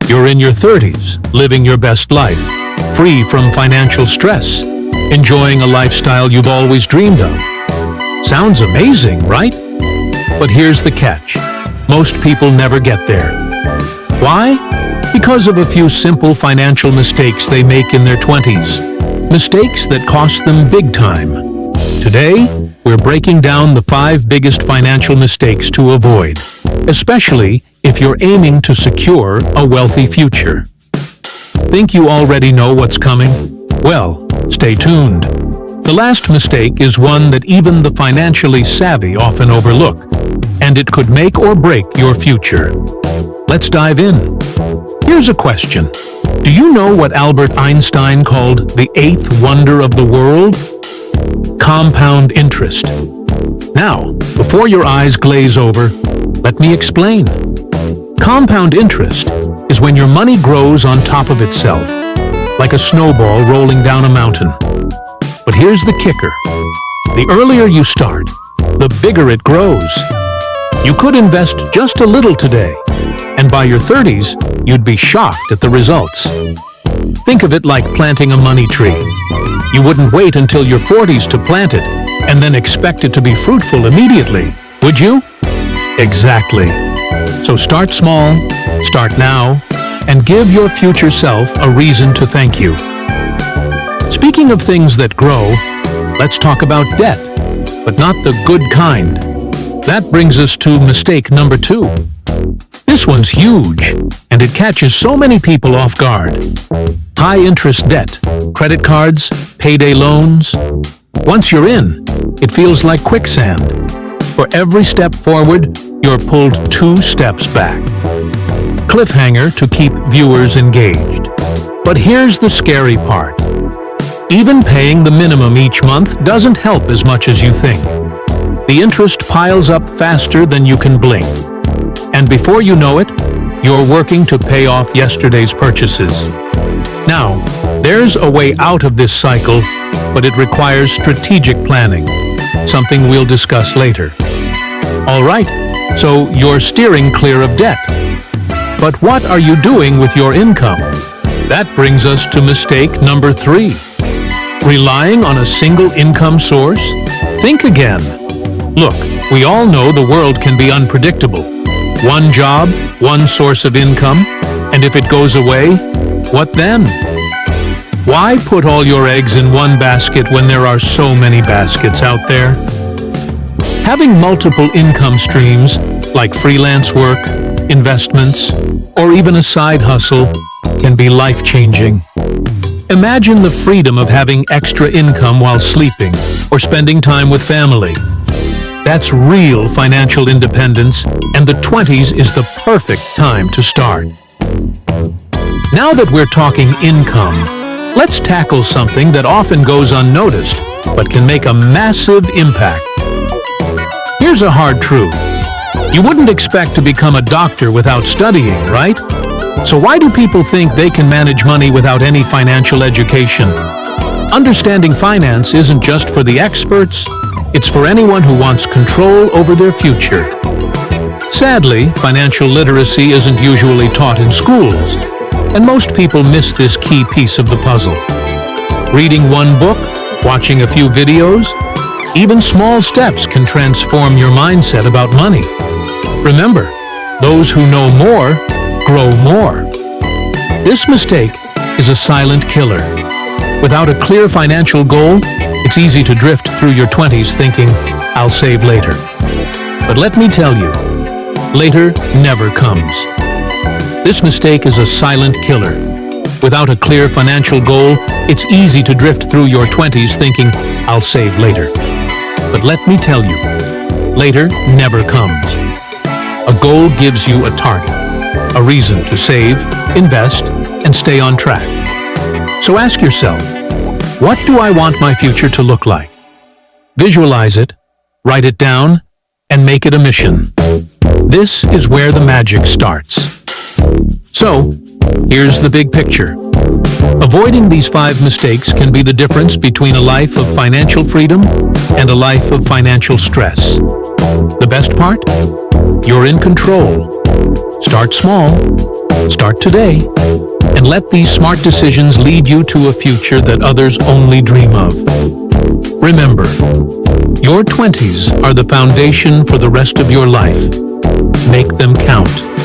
You're in your 30s, living your best life, free from financial stress, enjoying a lifestyle you've always dreamed of. Sounds amazing, right? But here's the catch. Most people never get there. Why? Because of a few simple financial mistakes they make in their 20s. Mistakes that cost them big time. Today, we're breaking down the 5 biggest financial mistakes to avoid, especially if you're aiming to secure a wealthy future. Think you already know what's coming? Well, stay tuned. The last mistake is one that even the financially savvy often overlook, and it could make or break your future. Let's dive in. Here's a question. Do you know what Albert Einstein called the 8th wonder of the world? Compound interest. Now, before your eyes glaze over, let me explain. Compound interest is when your money grows on top of itself, like a snowball rolling down a mountain. But here's the kicker. The earlier you start, the bigger it grows. You could invest just a little today, and by your 30s, you'd be shocked at the results. Think of it like planting a money tree. You wouldn't wait until your 40s to plant it, and then expect it to be fruitful immediately, would you? Exactly. So start small, start now, and give your future self a reason to thank you. Speaking of things that grow, let's talk about debt, but not the good kind. That brings us to mistake number 2. This one's huge, and it catches so many people off guard. High-interest debt, credit cards, payday loans. Once you're in, it feels like quicksand. For every step forward, you're pulled 2 steps back. Cliffhanger to keep viewers engaged. But here's the scary part. Even paying the minimum each month doesn't help as much as you think. The interest piles up faster than you can blink. And before you know it, you're working to pay off yesterday's purchases. Now, there's a way out of this cycle, but it requires strategic planning, something we'll discuss later. All right, so you're steering clear of debt. But what are you doing with your income? That brings us to mistake number 3. Relying on a single income source? Think again. Look, we all know the world can be unpredictable. One job, one source of income, and if it goes away, what then? Why put all your eggs in one basket when there are so many baskets out there? Having multiple income streams, like freelance work, investments, or even a side hustle, can be life-changing. Imagine the freedom of having extra income while sleeping or spending time with family. That's real financial independence, and the 20s is the perfect time to start. Now that we're talking income, let's tackle something that often goes unnoticed, but can make a massive impact. Here's a hard truth. You wouldn't expect to become a doctor without studying, right? So why do people think they can manage money without any financial education? Understanding finance isn't just for the experts, it's for anyone who wants control over their future. Sadly, financial literacy isn't usually taught in schools, and most people miss this key piece of the puzzle. Reading one book, watching a few videos, even small steps can transform your mindset about money. Remember, those who know more grow more. This mistake is a silent killer. Without a clear financial goal, it's easy to drift through your 20s thinking, I'll save later. But let me tell you, later never comes. This mistake is a silent killer. Without a clear financial goal, it's easy to drift through your 20s thinking, I'll save later. But let me tell you, later never comes. A goal gives you a target, a reason to save, invest, and stay on track. So ask yourself, what do I want my future to look like? Visualize it, write it down, and make it a mission. This is where the magic starts. So, here's the big picture. Avoiding these 5 mistakes can be the difference between a life of financial freedom and a life of financial stress. The best part? You're in control. Start small, Start today and let these smart decisions lead you to a future that others only dream of. Remember, your 20s are the foundation for the rest of your life. Make them count.